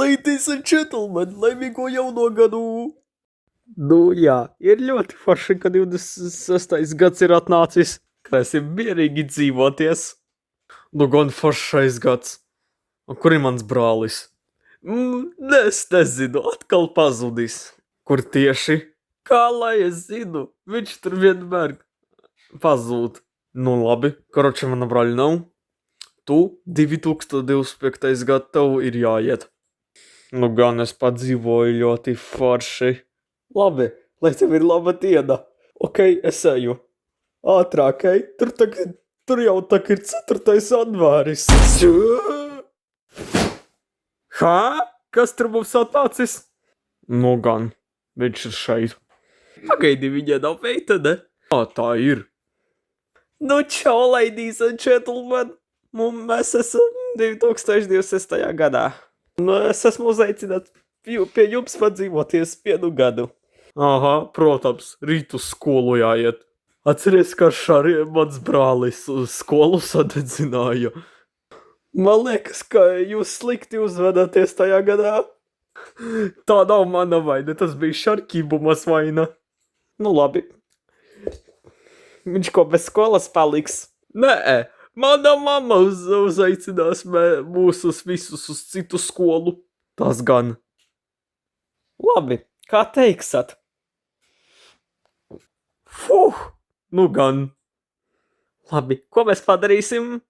Ladies and gentlemen, laimīgo jauno gadu! Nu jā, ir ļoti forši, ka 26. gads ir atnācis. Varēsim mierīgi dzīvoties. Nu gan foršais gads. Un kur ir mans brālis? Es nezinu, atkal pazudis. Kur tieši? Kā lai es zinu? Viņš tur vienmēr pazūd. Nu labi, karoči mana brāļa nav. Tu 2025. gadu tev ir jāiet. Nu gan es padzīvoju ļoti forši. Labi, lai tev ir laba diena. Ok, es eju. Ātrāk, ej. Tur jau tak ir 4. janvāris. Hā? Kas tur mums atnācis? Nu gan, viņš ir šeit. Pagaidi, viņa nav meitene. Tā ir. Nu čau, ladies and gentlemen. Mēs esam 2026. gadā. Nu, es esmu uzaicināts pie jums padzīvoties 1 gadu. Aha, protams, rīt uz skolu jāiet. Atceries, ka arī mans brālis uz skolu sadedzināja. Man liekas, ka jūs slikti uzvedaties tajā gadā. Tā nav mana vaina, tas bija Šarkībumas vaina. Nu labi. Viņš ko bez skolas paliks? Nē, mana mamma uzaicinās mūsus visus uz citu skolu. Tas gan. Labi, kā teiksat? Nu gan. Labi, ko mēs padarīsim?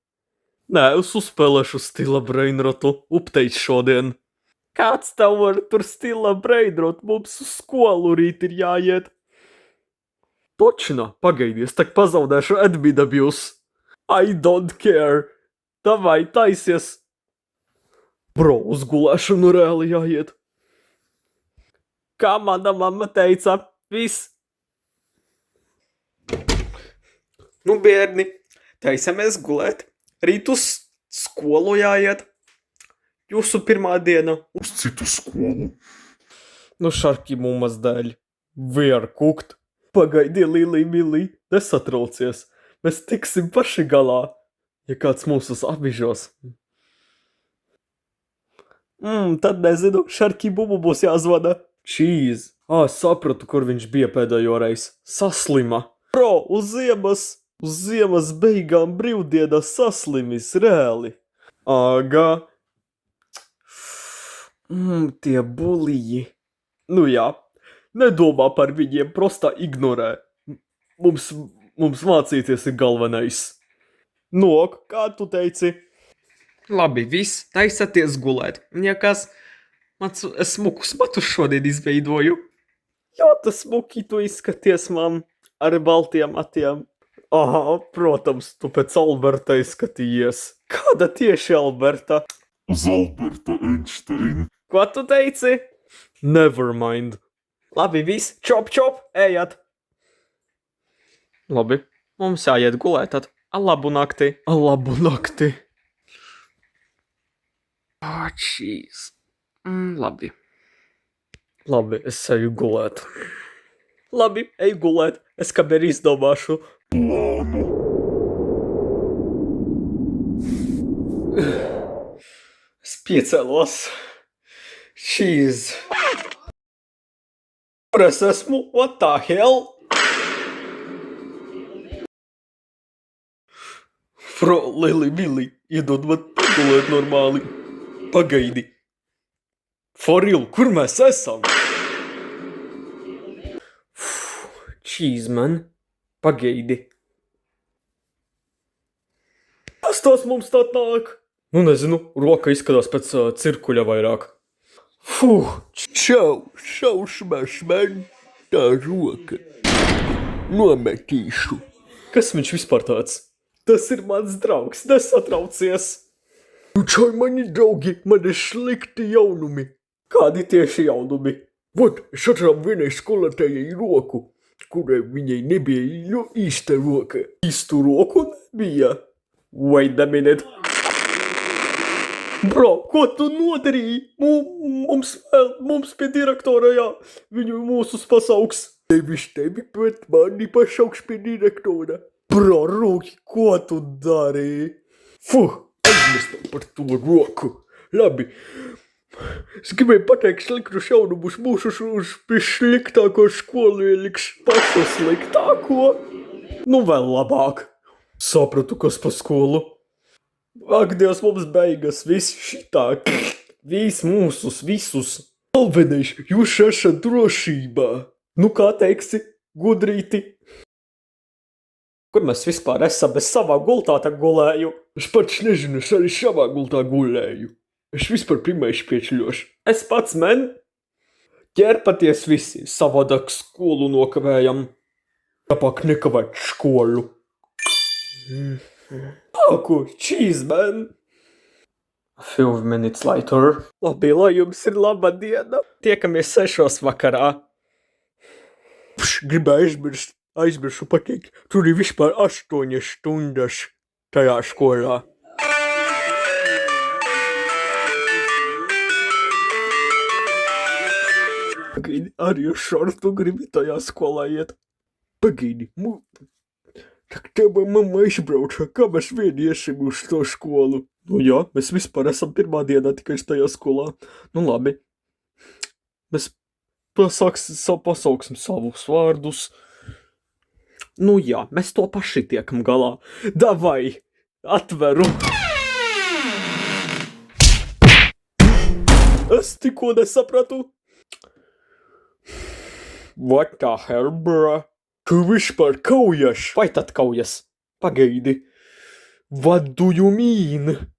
Nē, es uzspēlēšu stila brainrotu, upteic šodien. Kāds tev var tur stila brainrot? Mums uz skolu rīt ir jāiet. Točna, pagaidi, es tak pazaudēšu admin abuse. I don't care. Davai, taisies. Bro, uz gulēšanu reāli jāiet. Kā mana mamma teica, viss. Nu, bērni, taisamies gulēt. Rīt uz skolu jāiet. Jūsu pirmā diena. Uz citu skolu. Nu, Šarkībumas dēļ. We are cooked. Pagaidi, Lili, mili, nesatraucies. Mēs tiksim paši galā, ja kāds mūsus apbižos. Tad nezinu, Šarkībumu būs jāzvana. Cheese. Sapratu, kur viņš bija pēdējo reizi. Saslima. Bro, uz ziemas beigām brīvdienas saslimis, reāli. Aga. Tie buliji. Nu jā, nedomā par viņiem, prostā ignorē. Mums mācīties ir galvenais. Nok, kā tu teici? Labi, viss, taisaties gulēt. Ja kas, es smukus matus šodien izveidoju. Jā, tas smuki tu izskaties man ar baltiem matiem. Aha, protams, tu pēc Alberta izskatījies. Kāda tieši Alberta? Uz Alberta Einsteina. Ko tu teici? Never mind. Labi, viss, čop, ejat. Labi, mums jāiet gulēt tad. Labu nakti. Labu nakti. Jeez. Labi. Labi, es eju gulēt. Labi, ej gulēt. Es kamēr izdomāšu. Plānu. Es piecēlos. Jeez. Kur es esmu? What the hell? Bro, Lili, mili, iedod man pagulēt normāli. Pagaidi. For real, kur mēs esam? Cheese, man. Pagaidi. Kas tos mums tā nāk? Nu, nezinu, roka izskatās pēc cirkuļa vairāk. Šaušmaš man tā roka. Nometīšu. Kas viņš vispār tāds? Tas ir mans draugs, nesatraucies. Čai mani draugi, man ir slikti jaunumi. Kādi tieši jaunumi? Vot, es atrām vienai skolotājai roku, kurai viņai nebija īsta roka. Īstu roku nebija. Wait a minute. Bro, ko tu nodarīji? Mums pie direktora, jā, viņu mūsus pasauks. Nevis tevi, bet mani pasauks pie direktora. Bro, Rūki, ko tu darīji? Aizmirstam par to roku. Labi, Es gribēju pateikt sliktus jaunumus, mūsu sliktāko skolu ieliks pašu sliktāko. Nu vēl labāk. Sapratu, kas pa skolu. Ak, Dievs, mums beigas viss šitā. Viss mūsus, visus. Galvenais, jūs esat drošībā. Nu kā teiksi, gudrīti? Kur mēs vispār esam? Es savā gultā tā gulēju. Es pats nezinu, es arī savā gultā gulēju. Es vispār pirmais piečļošu. Es pats, men. Ķerpaties visi, savādāk skolu nokavējam. Tāpāk nekavēt skolu. Aku, cheese, man. A few minutes later. Labi, lai jums ir laba diena. Tiekamies 6 vakarā. Gribēju aizmirsu pateikt. Tur ir vispār 8 stundas tajā skolā. Pagaidi, arī uz šortu gribi tajā skolā iet. Pagaidi, tak teba mamma izbrauca, kā mēs vieni iesim uz to skolu? Nu jā, mēs vispār esam pirmā dienā tikai tajā skolā. Nu labi. Mēs pasauksim savus vārdus. Nu jā, mēs to paši tiekam galā. Davai, atveru. Es tikko nesapratu. What the hell, bro? Tu vispār kaujas? Vai tad kaujas? Pagaidi. What do you mean?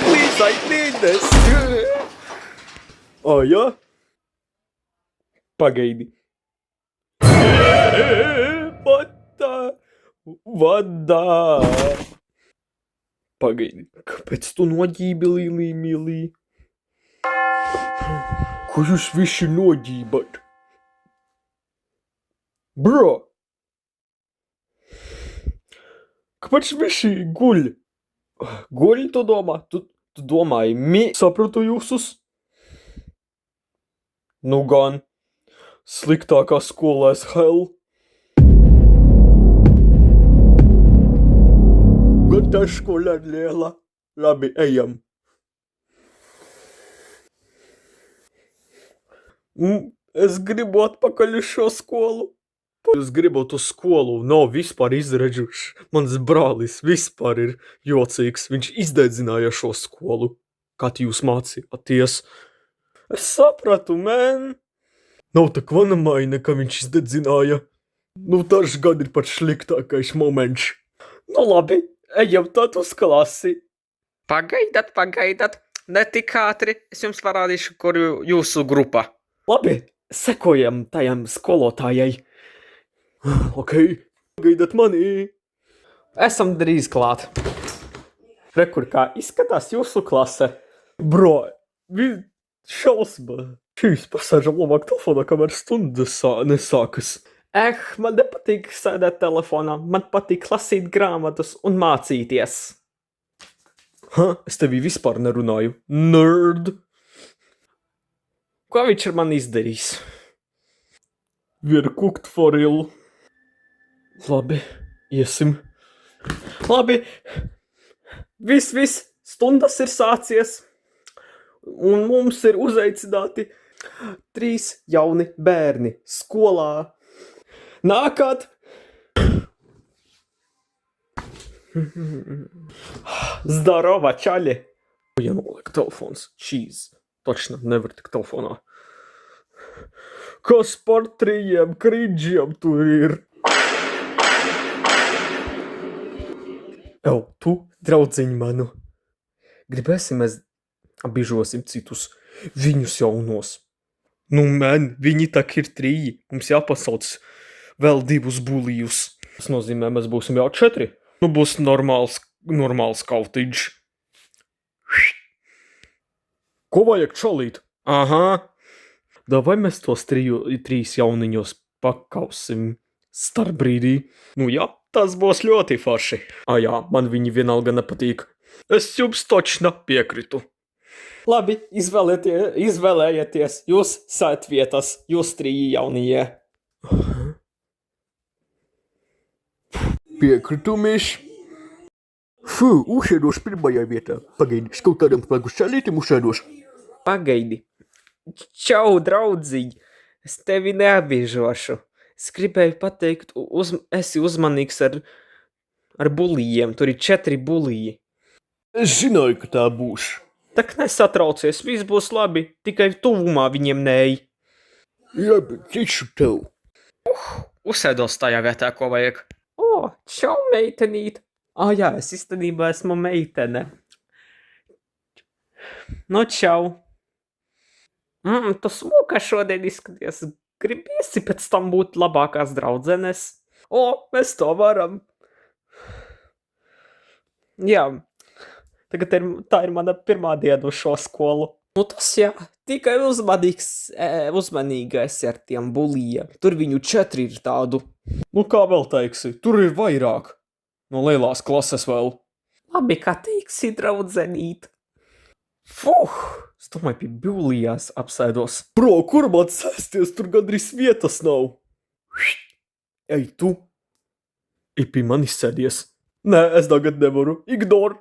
Please, I need this. Jā? Pagaidi. Vadā. Pagaidi. Kāpēc tu noģībi, Līlī, mīlī? Ko jūs visi noģībat? Bro! Kāpēc visi guļ? Guļ, tu domā? Tu domāji, sapratu jūsus? Nu gan. Sliktākā skolēs hell. Gan tā skola ir liela. Labi, ejam. Es gribu atpakaļ uz šo skolu. Es gribu uz skolu, nav vispār izredzuši. Mans brālis vispār ir jocīgs. Viņš izdedzināja šo skolu. Kā jūs mācījāties? Es sapratu, man. Nav tak vanamaina, ka viņš izdedzināja. Nu, tas gan ir pats sliktākais moments. Nu labi, ejam tad uz klasi. Pagaidat. Ne tik ātri. Es jums parādīšu, kur jūsu grupa. Labi, sekojam tajam skolotājai. Ok, gaidat mani. Esam drīz klāt. Rekur, kā izskatās jūsu klase. Bro, šausma. Šīs pasēžam labāk telefonā, kamēr stundas nesākas. Man nepatīk sēdēt telefonā. Man patīk lasīt grāmatas un mācīties. Es tevī vispār nerunāju. Nerd. Ko viņš ar mani izdarīs? We're cooked for real. Labi, iesim. Labi. Viss. Stundas ir sācies. Un mums ir uzaicināti 3 jauni bērni skolā. Nākat! Zdarova, čaļi! Jānoliek telefons. Cheese. Точно, nevar tik telefonā. Kas par 3 krīdžiem tur ir? Tu, draudziņ manu. Gribēsim mēs apbižosim citus viņus jaunos. Nu, man, viņi tak ir 3. Mums jāpasauc vēl 2 bulijus. Tas nozīmē, mēs būsim jau 4. Nu, būs normāls kautiņš. Ko vajag čalīt? Aha. Davai mēs tos 3 jauniņos pakausim starpbrīdī. Nu jā, tas būs ļoti forši. Jā, man viņi vienalga nepatīk. Es jums točna piekritu. Labi, izvēlējieties. Jūs sēt vietas, jūs 3 jaunie. Piekritu, miš. Fū, uzsēdošu pirmajā vietā. Pagaidi, es kaut kādam plagušķēlītim uzsēdošu. Pagaidi. Čau, draudziņ. Es tevi neapbiežošu. Es gribēju pateikt, esi uzmanīgs ar bulijiem. Tur ir 4 buliji. Es zināju, ka tā būs. Tak nesatraucies, viss būs labi. Tikai tuvumā viņiem neej. Labi, ticu tev. Uzsēdos tajā vietā, ko vajag. O, čau, meitenīt. Jā, es īstenībā esmu meitene. Nu, čau. Tu smuka šodien izskaties. Gribiesi pēc tam būt labākās draudzenes? Mēs to varam. Jā, tagad tā ir mana pirmā diena uz šo skolu. Nu tas jā, tikai uzmanīgais ar tiem bulijiem. Tur viņu 4 ir tādu. Nu kā vēl teiksi, tur ir vairāk. No lielās klases vēl. Labi, kā teiksi, draudzenīt. Es domāju, pie bulijās apsēdos. Bro, kur man sēsties? Tur gandrīz vietas nav. Ej, tu. Ir pie manis sēdies. Nē, es tagad nevaru. Ignor.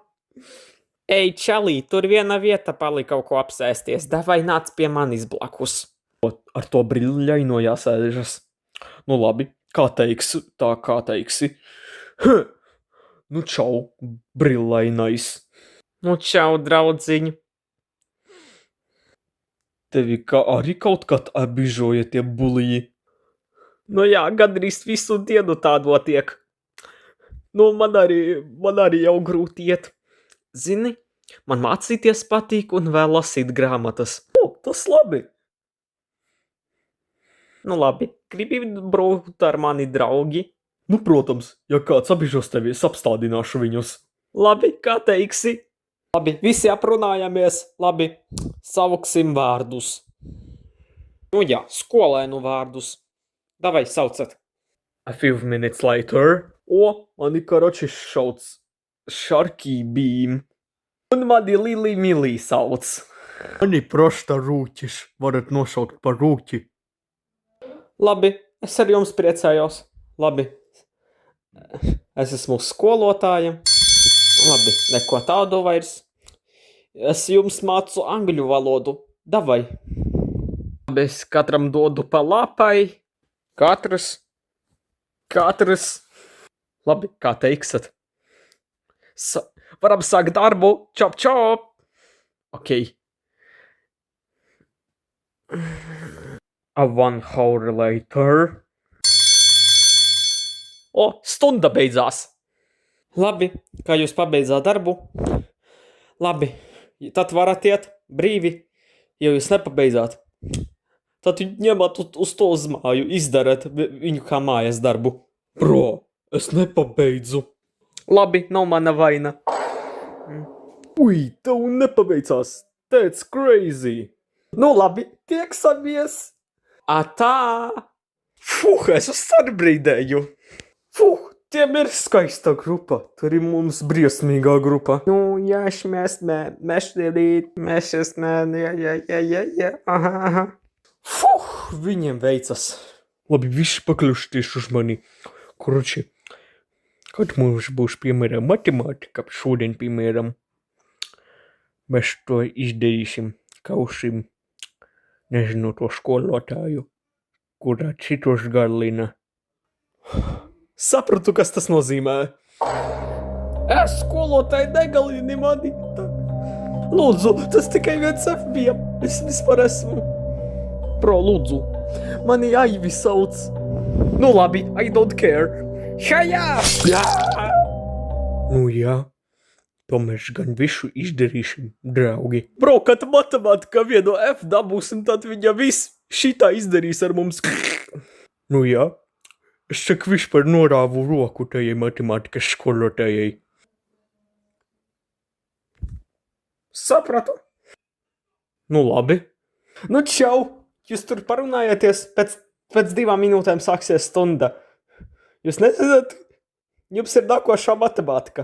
Ej, čalī, tur viena vieta palika kaut ko apsēsties. Davai nāc pie manis blakus. Ar to briļaino jāsēžas. Nu labi, kā teiksi, tā kā teiksi. Nu čau, briļainais. Nu čau, draudziņ. Tevi kā arī kaut kad apbižoja tie buliji. Nu jā, gandrīz visu dienu tā notiek. Nu, man arī jau grūti iet. Zini, man mācīties patīk un vēl lasīt grāmatas. Tas labi. Nu labi, gribi braukt ar mani draugi? Nu, protams, ja kāds apbižos tevi, es apstādināšu viņus. Labi, kā teiksi? Labi, visi aprunājamies. Labi, sauksim vārdus. Nu jā, skolēnu vārdus. Davai, saucat. A few minutes later. Mani karoči šauc Sharky Beam. Un mani Lili Milī sauc. Mani prosta rūķis. Varat nosaukt par rūķi. Labi, es ar jums priecājos. Labi. Es esmu skolotāja. Labi, neko tādu vairs. Es jums mācu angļu valodu. Davai. Labi, es katram dodu pa lapai. Katrs. Labi, kā teiksat? Varam sākt darbu. Čop, čop. Ok. A 1 hour later. Stunda beidzās. Labi, kā jūs pabeidzāt darbu? Labi, tad varat iet brīvi, ja jūs nepabeidzāt. Tad ņemat uz to uz māju, izdarat viņu kā mājas darbu. Bro, es nepabeidzu. Labi, nav mana vaina. Ui, tev nepabeicās. That's crazy. Nu labi, tieksamies. Tā. Es uzstarbrīdēju. Tiem ir skaista grupa. Tur ir mums briesmīgā grupa. Nu, aha. Viņiem veicas. Labi, visi pakļušties uz mani. Kruči, kad mums būs, piemēram, matemātika, šodien, piemēram, mēs to izdarīsim, kausim, nezinu, to skolotāju, kurā citos galina. Sapratu, kas tas nozīmē. Es skolotāji negalini mani. Lūdzu, tas tikai viens F bija. Es vispār esmu. Pro, lūdzu. Mani Aivi sauc. Nu labi, I don't care. Šajā! Nu jā, to mēs gan visu izdarīsim, draugi. Bro, kad matemātikā vienu F dabūsim, tad viņa viss šitā izdarīs ar mums. Nu jā, es cik vispār norāvu roku tajai matemātikas skolotājai. Sapratu. Nu labi. Nu čau, jūs tur parunājieties, pēc 2 minūtēm sāksies stunda. Jūs nezināt, jums ir nākošā matemātika.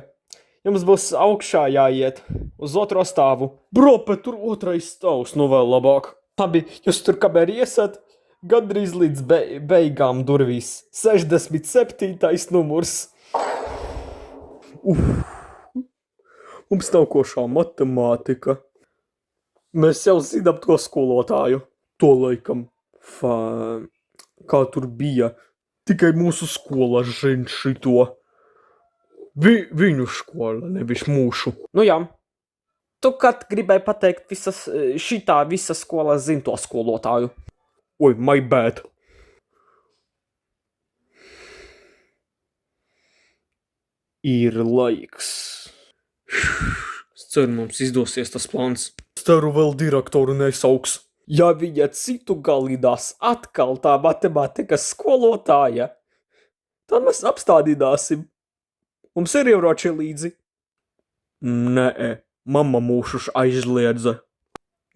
Jums būs augšā jāiet, uz 2. stāvu. Bro, bet tur 2. stāvs, nu vēl labāk. Labi, jūs tur kamēr iesat, gandrīz līdz beigām durvīs. 67. numurs. Mums nav košā matemātika. Mēs jau zinām to skolotāju. To laikam. Kā tur bija. Tikai mūsu skola zina šito. Viņu skola, nevis mūsu. Nu jā. Tu kad gribēji pateikt, visa skola zina to skolotāju. Oi, my bad. Ir laiks. Es ceru, mums izdosies tas plāns. Es ceru, vēl direktoru nesauks. Ja viņa citu galīdās atkal tā matemātikas skolotāja, tad mēs apstādināsim. Mums ir ieroči līdzi. Nē, mamma mūšus aizliedza.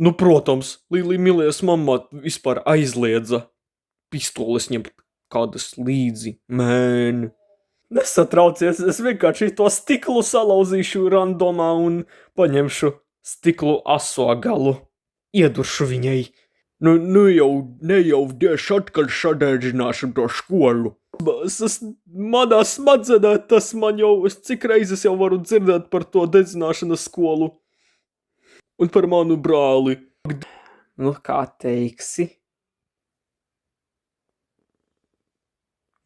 Nu, protams, Lili Milies mamma vispār aizliedza. Pistoles ņemt kādas līdzi. Mēn. Nesatraucies, es vienkārši to stiklu salauzīšu randomā un paņemšu stiklu aso galu. Ieduršu viņai. Nu jau dēļ atkal sadēģināšu to skolu. Manā smadzenē tas man jau, cik reizes jau varu dzirdēt par to dedzināšanas skolu. Un par manu brāli. Nu, kā teiksi?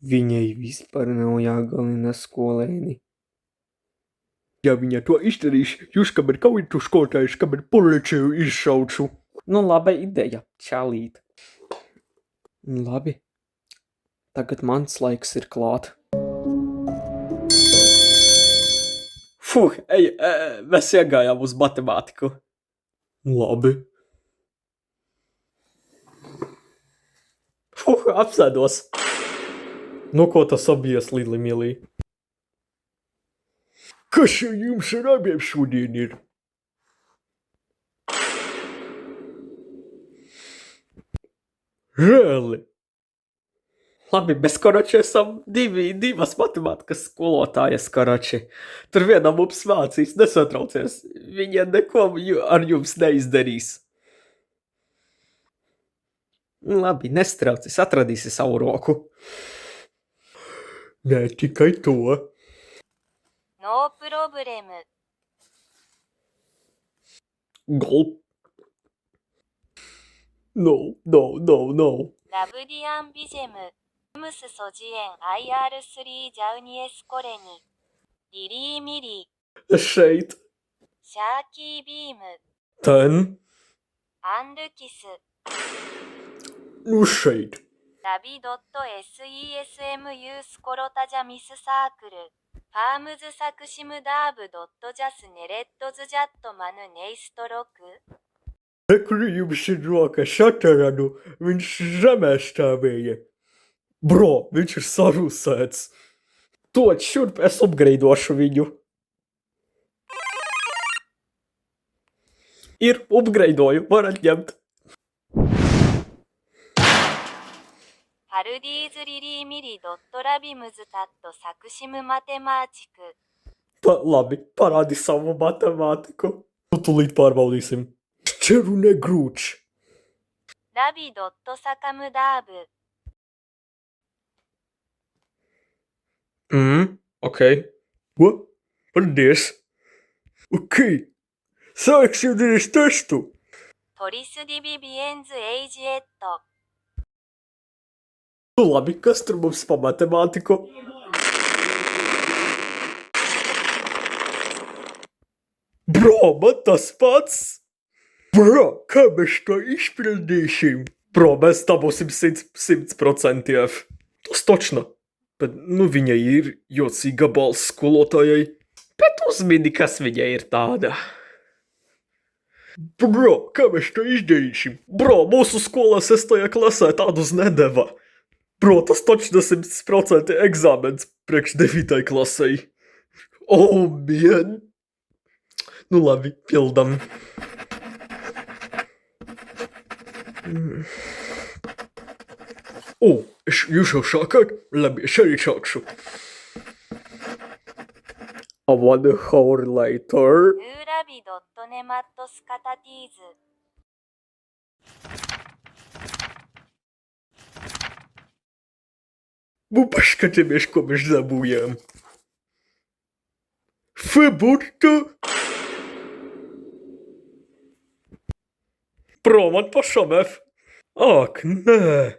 Viņai vispār nav jāgalina skolēni. Ja viņa to izdarīs, jūs kamēr kaujitu skolotājus, kamēr policiju izšaucu. Nu, laba ideja, čalīt. Labi. Tagad mans laiks ir klāt. Mēs iegājām uz matemātiku. Labi. Apsēdos. Nu, ko tas abies, Lili Milī? Kas jums ar abiem šodien ir? Žēli. Labi, bez koroči esam divas matemātikas skolotājas koroči. Tur viena mums mācīs, nesatraucies. Viņa neko ar jums neizdarīs. Labi, nestraucies, atradīsi savu roku. Nē, tikai to. No problem. Gulp. No. ラブディアンビジェム、ムスソジエン IR3 ジャウニエスコレニ、リリーミリ、 Šeit. シャーキービーム、 Ten. アンルキス、 Nu šeit. ラビドット SESMU スコロタジャミスサークル、ファームズサクシムダーブドットジャスネレットズジャットマヌネイストロク。 Kur jums ir roka šataranu, viņš zemē stāvēja. Bro, viņš ir sarūsēts. Dod šurp, es upgreidošu viņu. Ir, upgreidoju, varat ņemt. ハルディーズリリーミリドットラビムズタットサクシムマテマーチク。 Labi, parādi savu matemātiku. Nu, tūlīt pārbaudīsim. Šķeru negrūč. ラビドットサカムダーブ。 Ok. Ko? Paldies. Ok. Sāksim darīt testu. トリスディビビエンズエイジエット。 Nu labi, kas tur mums pa matemātiku? Bro, man tas pats. Bro, kā mēs to izpildīsim? Bro, mēs dabūsim 100%. Tas točno. Bet, nu, viņai ir jocīga balss skolotājai. Bet uzmini, kas viņai ir tāda. Bro, kā mēs to izdarīsim? Bro, mūsu skolā 6. klasē tādus nedeva. Bro, tas točno 100% eksāmens priekš 9. klasei. Oh, man. Nu labi, pildam. O, jūs jau sākāt? Labi, es arī sākšu. A 1 hour later. ウーラビドットネマットスカタティーズ。 Nu, paskatāmies, ko mēs dabūjām. Faburta Bro, man pašam F. Ak, nē.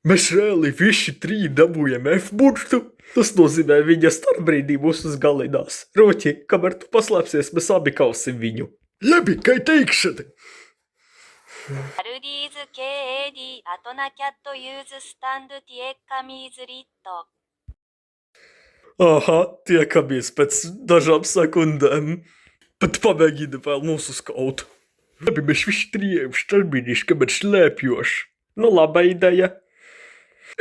Mēs reāli visi trīs dabūjam F burtu. Tas nozīmē, viņa starpbrīdī mūs uzgalinās. Roķi, kamēr tu paslēpsies, mēs abi kausim viņu. Labi, kā teikšana. アルディーズ KAD アトナキャットユーズスタンドティエッカミーズリット Aha, tiekamies pēc dažām sekundēm. Pat pamēģina vēl mūs uzkaut. Labi, mēs visi trījiem starpbrīdīši, kamēr slēpjoši. Nu, laba ideja.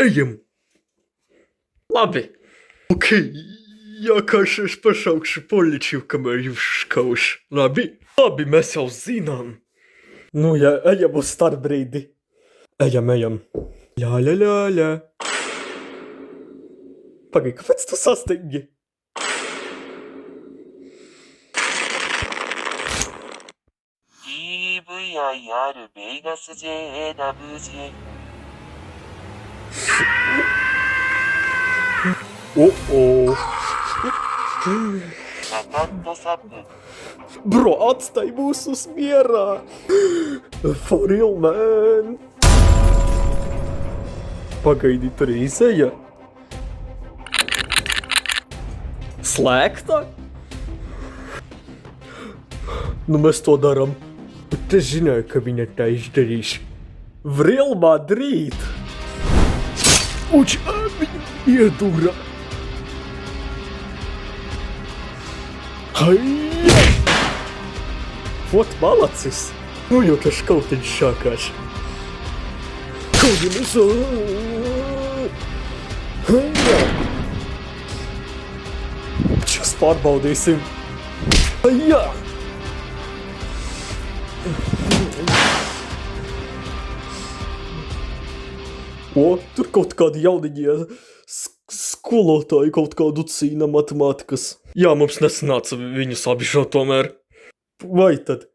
Ejam. Labi. Ok, jākāš es pašaukšu policiju, kamēr jūs skauš. Labi? Labi, mēs jau zinām. Nu, jā, ejam uz starpbrīdi. Ejam. Jā, jā, jā, jā. Pagaid, kāpēc tu sastingi? DVIR ベイガス JAWG O-o. サカットサップ Bro, atstāj mūs uz mierā! For real, man! Pagaidi, tur ir izeja. Slēgta? Nu, mēs to daram. Bet es zināju, ka viņa tā izdarīs. В Real Madrid! Uč, viņa iedūra! Haija! Вот молодец! Ну, jau tas kautiņš šākās. Kaudimies! Čas pārbaudīsim! Jā! O, tur kaut kādi jauniņie skolotāji kaut kādu cīna matemātikas. Jā, mums nesanāca viņus apžot tomēr. Vai tad?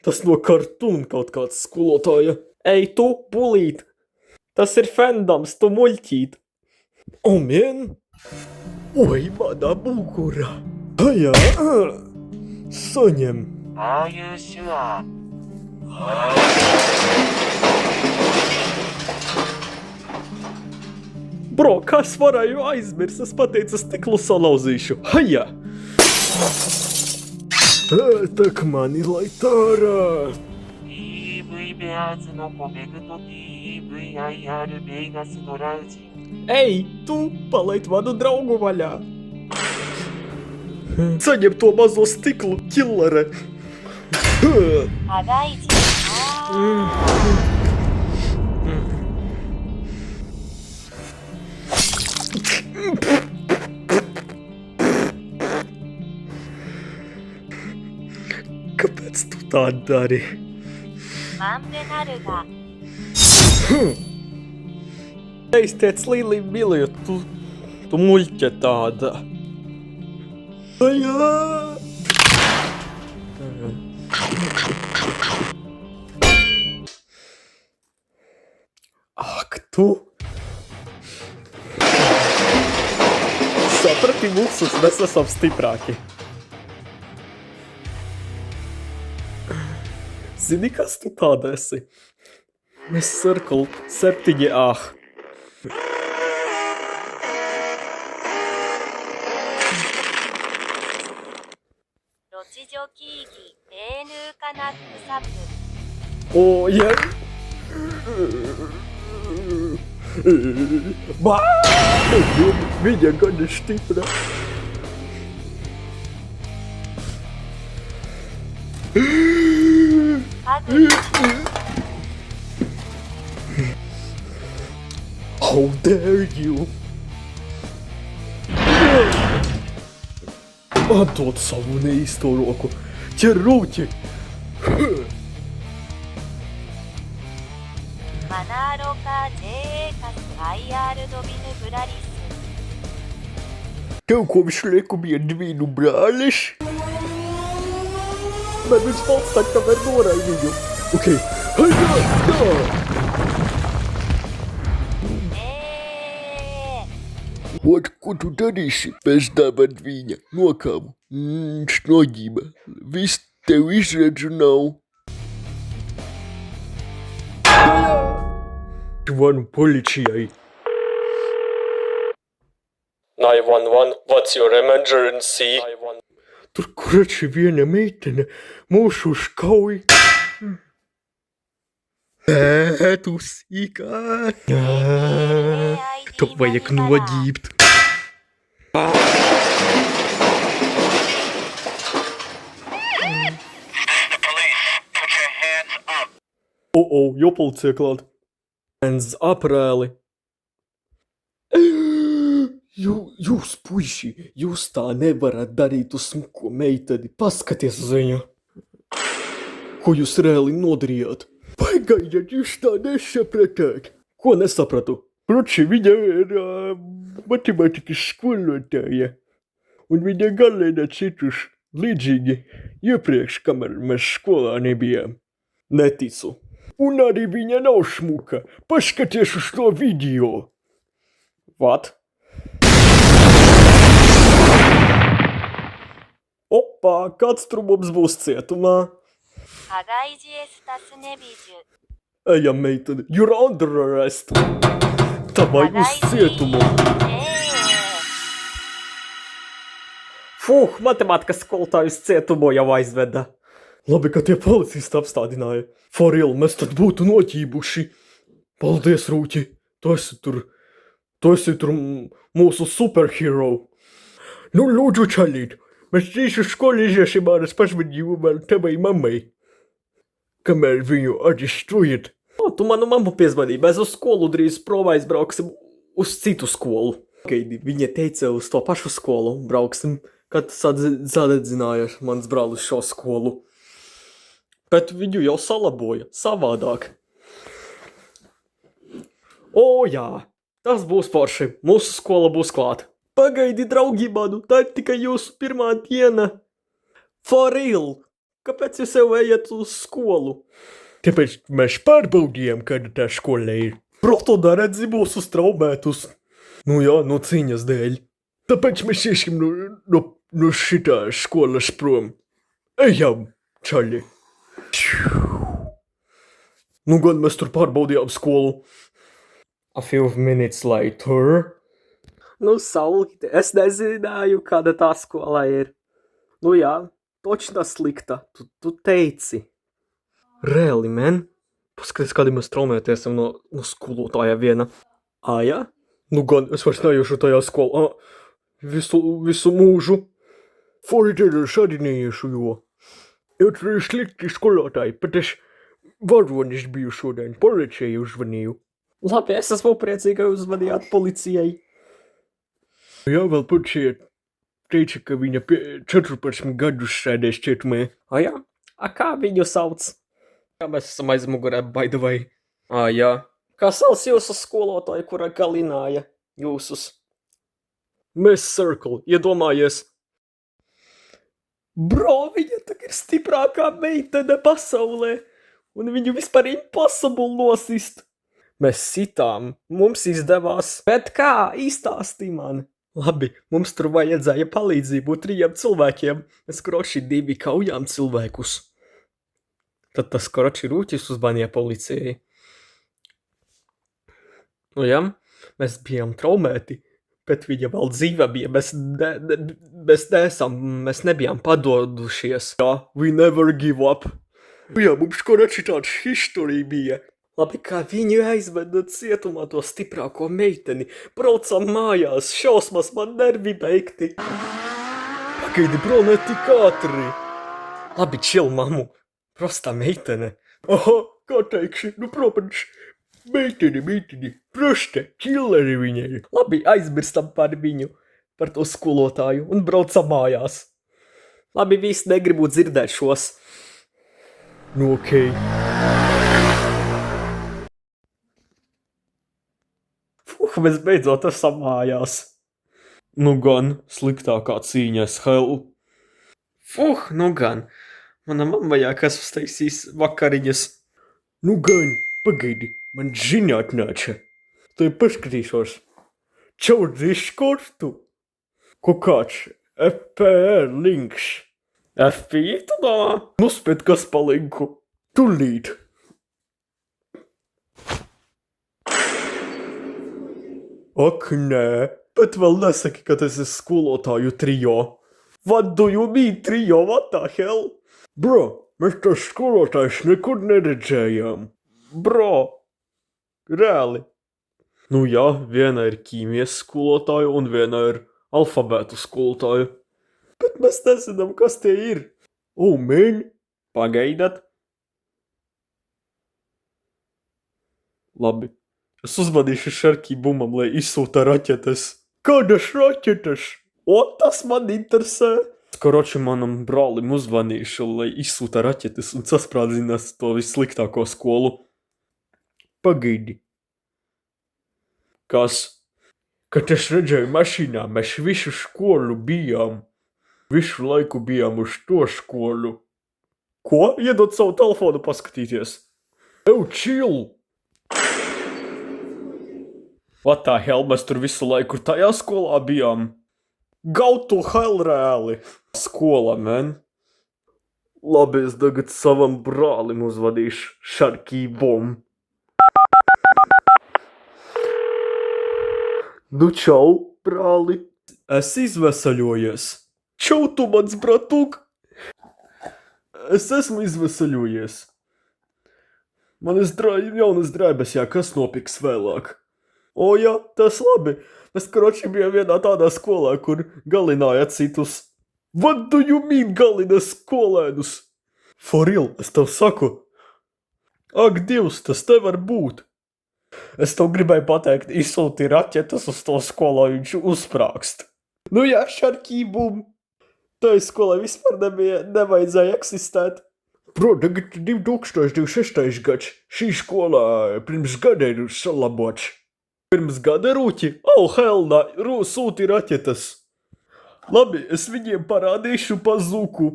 Tas no kartūna kaut kāds skolotāja. Ej, tu, pulīt! Tas ir fandoms, tu muļķīt! O, man! Oi, mana mugura! Jā, saņem! Are you sure? Bro, kas varēju aizmirst? Es pateicu, stiklu salauzīšu. Haja! Tak mani lai tārā! EV ベアーズのコメグと DVIR ベイガスドラウジ Ej, tu, palaid manu draugu vaļā! Saņem to mazo stiklu, killere! 羽が一Kāpēc tu tā dari? まんべなるが Aiztiec Līlī Biliju, tu muļķe tāda! Haja! Ak, tu! Saprati mūsus, mēs esam stiprāki. Zini, kas tu tāda esi? Mēs Circle 7A.ジョキーギレーヌーカナックサプ Oh, ja. Bah! Viņa gana stipra. How dare you? Atdod savu neīsto roku. Ķer rūķi. マナーロカ JA カス IR ドビヌブラリス Tev ko viņš liekumie dvīnu brālis? Bet viņš valsts tā kā var noraidīju. Ok. Haidā! Tā! Ot, ko tu darīsi? Pēcdāvāt viņa. Nokāvu. Šnoģība. Viss tev izredzu nav. zvanu policijai. 911, what's your emergency? Tur kurači viena meitene mūsu skauj. Tu sīkā. To vajag noģībt. Jo policija klāt. Hands up, rēli. Jūs, puiši, jūs tā nevarat darīt uz smuko meiteni. Paskaties uz viņu. Ko jūs reāli nodarījāt? Pagaidiet, jūs tā nesapratāt. Ko nesapratu? Proči, viņa ir matemātikas skolotāja. Un viņa galēna citus līdzīgi iepriekš, kamēr mēs skolā nebijām. Neticu. Un arī viņa nav smuka. Paskaties uz to video. What? Opa, kāds tur mums būs cietumā? ハガイジエスタスネビジュ Ejam, meitene, you're under arrest. Tā vajag uz cietumu. Fuh, matemātikas skolotājus cietumu jau aizveda. Labi, ka tie policisti apstādināja. For real, mēs tad būtu noķībuši. Paldies, Rūķi. Tu esi tur mūsu superhero. Nu, lūdzu, čalīt. Mēs visu skolu iziesim āras pašvadību vēl tevai mammai. Kamēr viņu atžistujat. O, tu manu mammu piezvanīji, mēs uz skolu drīz provā aizbrauksim uz citu skolu. Gaidi, viņa teica uz to pašu skolu brauksim, kad sadedzināja mans brālis šo skolu. Bet viņu jau salaboja, savādāk. O, jā, tas būs forši, mūsu skola būs klāt. Pagaidi, draugi manu, tā ir tikai jūsu pirmā diena. For real, kāpēc jūs jau ejat uz skolu? Tāpēc mēs pārbaudījām, kāda tā skola ir. Proto neredzi mūsu straumētus. Nu jā, no cīņas dēļ. Tāpēc mēs iesim no šitā skolas prom. Ejam, čaļi. Nu gan mēs tur pārbaudījām skolu. A few minutes later. Nu, saulīt, es nezināju, kāda tā skola ir. Nu jā, točna slikta, tu teici. Reāli, men? Paskaties, kādi mēs traumēties no skolotāja viena. Ā, jā? Nu gan, es vairs neiešu tajā skolā. Visu mūžu. Forģēļ šādi neiešu, jo. Jo tur ir slikti skolotāji, bet es varonis biju šodien, policijai uzvanīju. Labi, es esmu priecīga, ka uzvanījāt policijai. Jā, vēl policija teica, ka viņa 14 gadus sēdēs cietumā. Ā, jā? A, kā viņu sauc? Kā mēs esam aizmugurē, by the way. Ā, jā. Kā sauc jūsu skolotāju, kura galināja jūsus? Miss Circle, iedomājies. Bro, viņa tā ir stiprākā meitene pasaulē. Un viņu vispār impossible nosist. Mēs sitām, mums izdevās. Bet kā? Īstāstī man. Labi, mums tur vajadzēja palīdzību 3 cilvēkiem. Mēs kroči 2 kaujām cilvēkus. Tad tas kroči Rūķis uzvanīja policijai. Nu jā, mēs bijām traumēti, bet viņa vēl dzīve bija. Mēs nebijām padodušies. Jā, we never give up. Jā, mums kroči tāds historija bija. Labi, kā viņu aizveda cietumā to stiprāko meiteni. Braucam mājās, šausmas, man nervi beigti. Pagaidi, bro, ne tik ātri. Labi, čil, mamu. Prostā meitene. Aha, kā teiksi, nu, protams, meiteni, prosta, čilleri viņai. Labi, aizmirstam par viņu, par to skolotāju un braucam mājās. Labi, visi negribu dzirdēt šos. Nu, okei. Mēs beidzot esam mājās. Nu gan, sliktākā cīņas, hell. Nu gan. Mana mamma jākas uztaisīs vakariņas. Nu gan, pagaidi, man ziņā atnāca. Tai paskatīšos. Caur Discordu. Ko kāds FPR links. FBI tu domā? Nospēt, kas palinku. Tūlīt. Ak, nē, bet vēl nesaki, ka tas ir skolotāju trijo. What do you mean trijo? What the hell? Bro, mēs tos skolotājus nekur neredzējām. Bro, reāli. Nu jā, viena ir ķīmijas skolotāja un viena ir alfabētu skolotāja. Bet mēs nezinām, kas tie ir. Oh, man. Pagaidat. Labi. Es uzvadīšu Šarkī Bumam, lai izsūta raķetes. Kādas raķetes? O, tas man interesē. Koroči manam brālim uzvanīšu, lai izsūta raķetes un sasprādzinās to vissliktāko skolu. Pagaidi. Kas? Kad es redzēju mašīnā, mēs visu skolu bijām. Visu laiku bijām uz to skolu. Ko? Iedod savu telefonu paskatīties. Ew, chill! What the hell, mēs tur visu laiku tajā skolā bijām? Go to hell, reāli! Skola, man. Labi, es tagad savam brālim uzvadīšu Šarkī Bum. Nu, čau, brāli. Es izvesaļojies. Čau, tu mans bratuk. Es esmu izvesaļojies. Man jaunas drēbes, jā, kas nopiks vēlāk. O, jā, tas labi. Mēs, karoči, bijām vienā tādā skolā, kur galināja citus. What do you mean galina skolēnus? For real, es tev saku. Ak, Dievs, tas nevar būt. Es tev gribēju pateikt, izsūti raķetes uz to skolā, viņš uzsprākst. Nu jā, Šarkī Bum. Tā skolā vispār nevajadzēja eksistēt. Bro, tagad 2026. gads. Šī skolā pirms gada ir salabots. Pirms gada rūķi? Oh, helna, sūti raķetes. Labi, es viņiem parādīšu pazuku.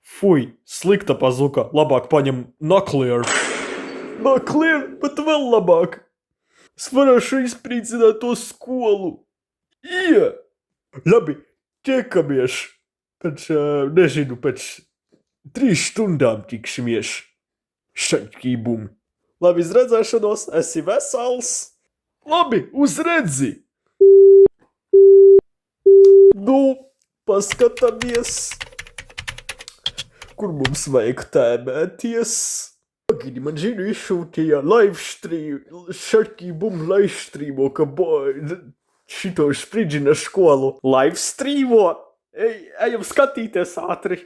Fui, slikta pazuka. Labāk paņem Nuclear. Nuclear, bet vēl labāk. Es varēšu izprīcināt to skolu. Jā. Labi, tiekamies. Pēc 3 stundām tiksimies. Šarkī Bum. Labi, uz redzēšanos, esi vesels. Labi, uz redzi. Nu, paskatāmies. Kur mums vajag tēmēties? Pagidi, man zinu izsūtīja livestream, Šarkī Bum livestreamo, ka šito spridzina skolu. Livestreamo? Ejam skatīties ātri.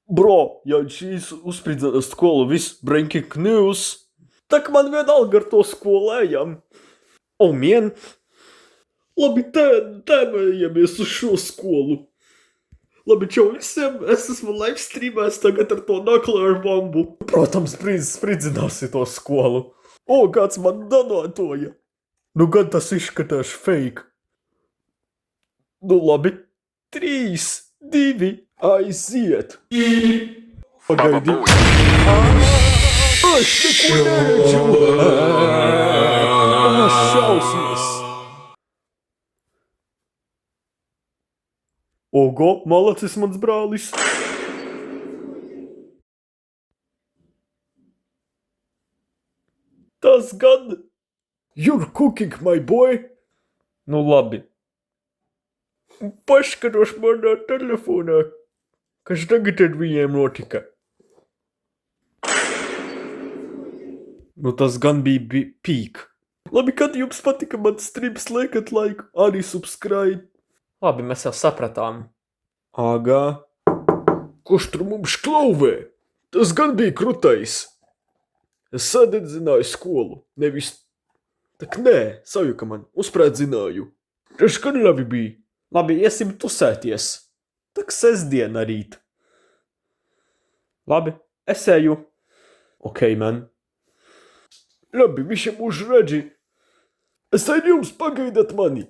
Bro, ja šīs uzspridzina skolu, viss breaking news. Tak man vienalga ar to skolu ejam. O, mien. Labi, tēmējamies uz šo skolu. Labi, čau visiem, es esmu livestreamēs tagad ar to Nuclear bombu. Protams, spridzināsi to skolu. O, kāds man donotoja. Nu, gan tas izskatās fake. Nu, labi. 3, 2, aiziet. Pagaidi. Es neko neredzu. Šausmas. Ogo, malacis mans brālis. Tas gan. You're cooking, my boy. Nu labi. Paskatos manā telefonā, kas tagad ar viņiem notika. Nu tas gan bija pīk. Labi, kad jums patika mans streams, liekat laiku, arī subscribe. Labi, mēs jau sapratām. Āgā. Kurš tur mums klauvē? Tas gan bija krutais. Es sadedzināju skolu, nevis... Tak nē, sajuka man, uzprādzināju. Tas gan labi bija. Labi, iesim tusēties. Tak sestdiena rīt. Labi, es eju. Ok, man. Labi, visiem uz redzi. Es ar jums pagaidat mani.